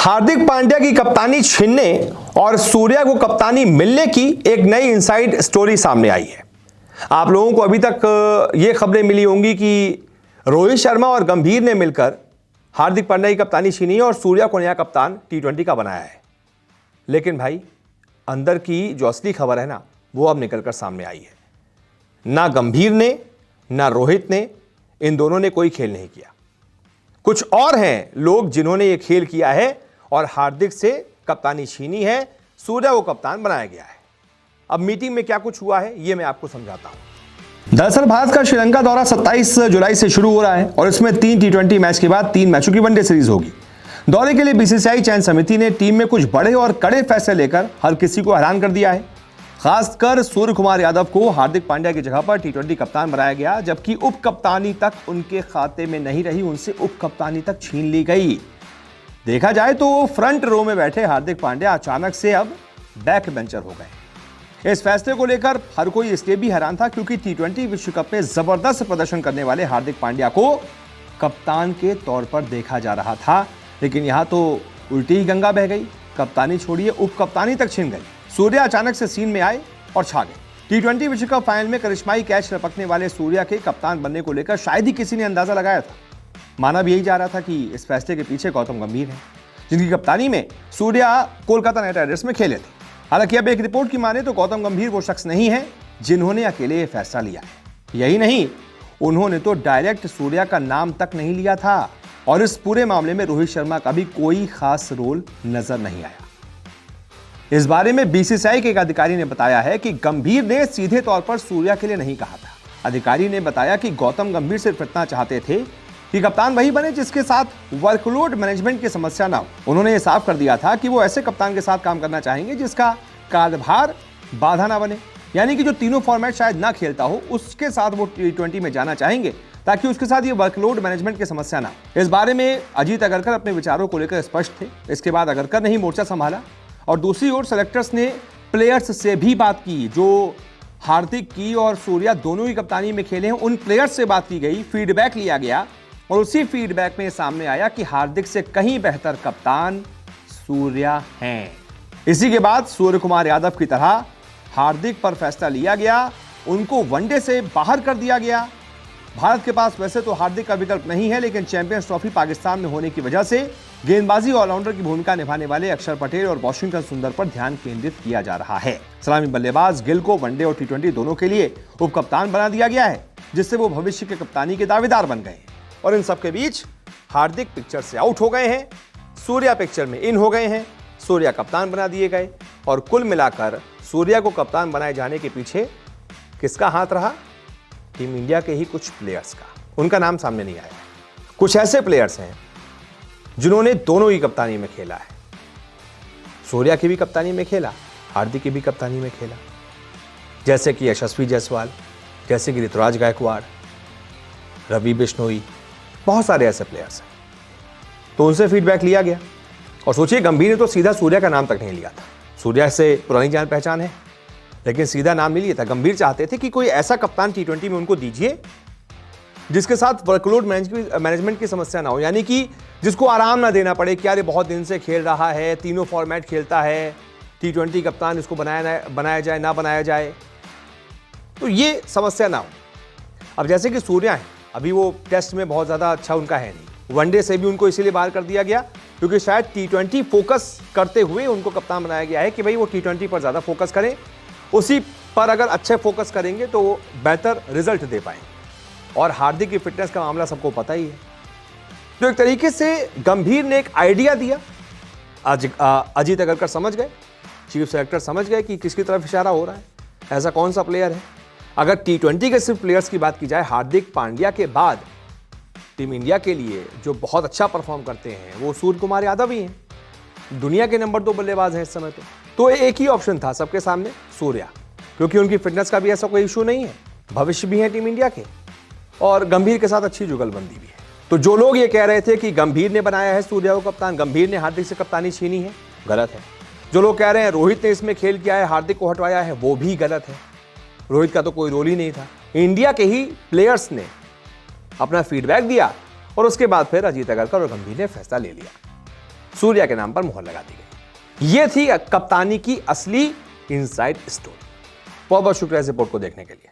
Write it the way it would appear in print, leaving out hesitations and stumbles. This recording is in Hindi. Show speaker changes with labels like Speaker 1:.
Speaker 1: हार्दिक पांड्या की कप्तानी छीनने और सूर्या को कप्तानी मिलने की एक नई इनसाइड स्टोरी सामने आई है। आप लोगों को अभी तक ये खबरें मिली होंगी कि रोहित शर्मा और गंभीर ने मिलकर हार्दिक पांड्या की कप्तानी छीनी है और सूर्या को नया कप्तान टी20 का बनाया है। लेकिन भाई, अंदर की जो असली खबर है ना, वो अब निकलकर सामने आई है। ना गंभीर ने ना रोहित ने, इन दोनों ने कोई खेल नहीं किया। कुछ और हैं लोग जिन्होंने ये खेल किया है और हार्दिक से कप्तानी छीनी है, सूर्या को कप्तान बनाया गया है। अब मीटिंग में क्या कुछ हुआ है ये मैं आपको समझाता हूं। दरअसल भारत का श्रीलंका दौरा 27 जुलाई से शुरू हो रहा है और इसमें 3 टी20 मैच के बाद 3 मैचों की वनडे सीरीज होगी। दौरे के लिए बीसीसीआई चयन समिति ने टीम में कुछ बड़े और कड़े फैसले लेकर हर किसी को हैरान कर दिया है। खासकर सूर्य कुमार यादव को हार्दिक पांड्या की जगह पर टी20 कप्तान बनाया गया, जबकि उप कप्तानी तक उनके खाते में नहीं रही, उनसे उप कप्तानी तक छीन ली गई। देखा जाए तो फ्रंट रो में बैठे हार्दिक पांड्या अचानक से अब बैक बेंचर हो गए। इस फैसले को लेकर हर कोई इसलिए भी हैरान था क्योंकि टी20 विश्व कप में जबरदस्त प्रदर्शन करने वाले हार्दिक पांड्या को कप्तान के तौर पर देखा जा रहा था। लेकिन यहां तो उल्टी ही गंगा बह गई, कप्तानी छोड़िए उप कप्तानी तक छिन गई। सूर्या अचानक से सीन में आए और छा गए। टी20 विश्व कप फाइनल में करिश्माई कैच लपकने वाले सूर्या के कप्तान बनने को लेकर शायद ही किसी ने अंदाजा लगाया था। माना भी यही जा रहा था कि इस फैसले के पीछे गौतम गंभीर हैं, जिनकी कप्तानी में सूर्या कोलकाता नाइट राइडर्स में खेले थे। हालांकि अब एक रिपोर्ट की माने तो गौतम गंभीर वो शख्स नहीं है जिन्होंने अकेले ये फैसला लिया है। यही नहीं, उन्होंने तो डायरेक्ट सूर्या का नाम तक नहीं लिया था और इस पूरे मामले में रोहित शर्मा का भी कोई खास रोल नजर नहीं आया। इस बारे में बीसीसीआई के एक अधिकारी ने बताया है कि गंभीर ने सीधे तौर पर सूर्या के लिए नहीं कहा था। अधिकारी ने बताया कि गौतम गंभीर सिर्फ इतना चाहते थे कि कप्तान वही बने जिसके साथ वर्कलोड मैनेजमेंट की समस्या ना हो। उन्होंने ये साफ कर दिया था कि वो ऐसे कप्तान के साथ काम करना चाहेंगे जिसका कार्यभार बाधा ना बने, यानी कि जो तीनों फॉर्मेट शायद ना खेलता हो उसके साथ वो टी20 में जाना चाहेंगे ताकि उसके साथ ये वर्कलोड मैनेजमेंट की समस्या ना हो। इस बारे में अजीत अगरकर अपने विचारों को लेकर स्पष्ट थे। इसके बाद अगरकर ने ही मोर्चा संभाला और दूसरी ओर सेलेक्टर्स ने प्लेयर्स से भी बात की जो हार्दिक की और सूर्या दोनों ही कप्तानी में खेले हैं। उन प्लेयर्स से बात की गई, फीडबैक लिया गया और उसी फीडबैक में सामने आया कि हार्दिक से कहीं बेहतर कप्तान सूर्या हैं। इसी के बाद सूर्य कुमार यादव की तरह हार्दिक पर फैसला लिया गया, उनको वनडे से बाहर कर दिया गया। भारत के पास वैसे तो हार्दिक का विकल्प नहीं है, लेकिन चैंपियंस ट्रॉफी पाकिस्तान में होने की वजह से गेंदबाजी ऑलराउंडर की भूमिका निभाने वाले अक्षर पटेल और वॉशिंगटन सुंदर पर ध्यान केंद्रित किया जा रहा है। सलामी बल्लेबाज गिल को वनडे और टी20 दोनों के लिए उप कप्तान बना दिया गया है, जिससे वो भविष्य के कप्तानी के दावेदार बन गए। और इन सबके बीच हार्दिक पिक्चर से आउट हो गए हैं, सूर्या पिक्चर में इन हो गए हैं, सूर्या कप्तान बना दिए गए और कुल मिलाकर सूर्या को कप्तान बनाए जाने के पीछे किसका हाथ रहा? टीम इंडिया के ही कुछ प्लेयर्स का। उनका नाम सामने नहीं आया। कुछ ऐसे प्लेयर्स हैं जिन्होंने दोनों ही कप्तानी में खेला है। सूर्या की भी कप्तानी में खेला, हार्दिक की भी कप्तानी में खेला, जैसे कि यशस्वी जायसवाल, जैसे कि ऋतुराज गायकवाड़, रवि बिश्नोई, बहुत सारे ऐसे प्लेयर्स हैं। तो उनसे फीडबैक लिया गया और सोचिए, गंभीर ने तो सीधा सूर्या का नाम तक नहीं लिया था। सूर्या से पुरानी जान पहचान है, लेकिन सीधा नाम नहीं लिया था। गंभीर चाहते थे कि कोई ऐसा कप्तान टी20 में उनको दीजिए जिसके साथ वर्कलोड मैनेजमेंट की समस्या ना हो, यानी कि जिसको आराम ना देना पड़े कि यार ये बहुत दिन से खेल रहा है, तीनों फॉर्मेट खेलता है, टी20 कप्तान इसको बनाया जाए ना बनाया जाए, तो ये समस्या ना हो। अब जैसे कि सूर्या है, अभी वो टेस्ट में बहुत ज़्यादा अच्छा उनका है नहीं, वनडे से भी उनको इसीलिए बाहर कर दिया गया क्योंकि शायद टी20 फोकस करते हुए उनको कप्तान बनाया गया है कि भाई वो टी20 पर ज़्यादा फोकस करें, उसी पर अगर अच्छे फोकस करेंगे तो वो बेहतर रिजल्ट दे पाएंगे। और हार्दिक की फिटनेस का मामला सबको पता ही है। तो एक तरीके से गंभीर ने एक आइडिया दिया, अजीत अगरकर समझ गए, चीफ सेलेक्टर समझ गए कि किसकी तरफ इशारा हो रहा है, ऐसा कौन सा प्लेयर है। अगर टी20 के सिर्फ प्लेयर्स की बात की जाए, हार्दिक पांड्या के बाद टीम इंडिया के लिए जो बहुत अच्छा परफॉर्म करते हैं वो सूर्य कुमार यादव ही हैं। दुनिया के नंबर 2 बल्लेबाज हैं इस समय। तो एक ही ऑप्शन था सबके सामने, सूर्या, क्योंकि उनकी फिटनेस का भी ऐसा कोई इशू नहीं है, भविष्य भी है टीम इंडिया के और गंभीर के साथ अच्छी जुगलबंदी भी है। तो जो लोग ये कह रहे थे कि गंभीर ने बनाया है सूर्या को कप्तान, गंभीर ने हार्दिक से कप्तानी छीनी है, गलत है। जो लोग कह रहे हैं रोहित ने इसमें खेल किया है, हार्दिक को हटवाया है, वो भी गलत है। रोहित का तो कोई रोल ही नहीं था। इंडिया के ही प्लेयर्स ने अपना फीडबैक दिया और उसके बाद फिर अजीत अगरकर और गंभीर ने फैसला ले लिया। सूर्या के नाम पर मुहर लगा दी गई। यह थी कप्तानी की असली इनसाइड स्टोरी। बहुत बहुत शुक्रिया इस रिपोर्ट को देखने के लिए।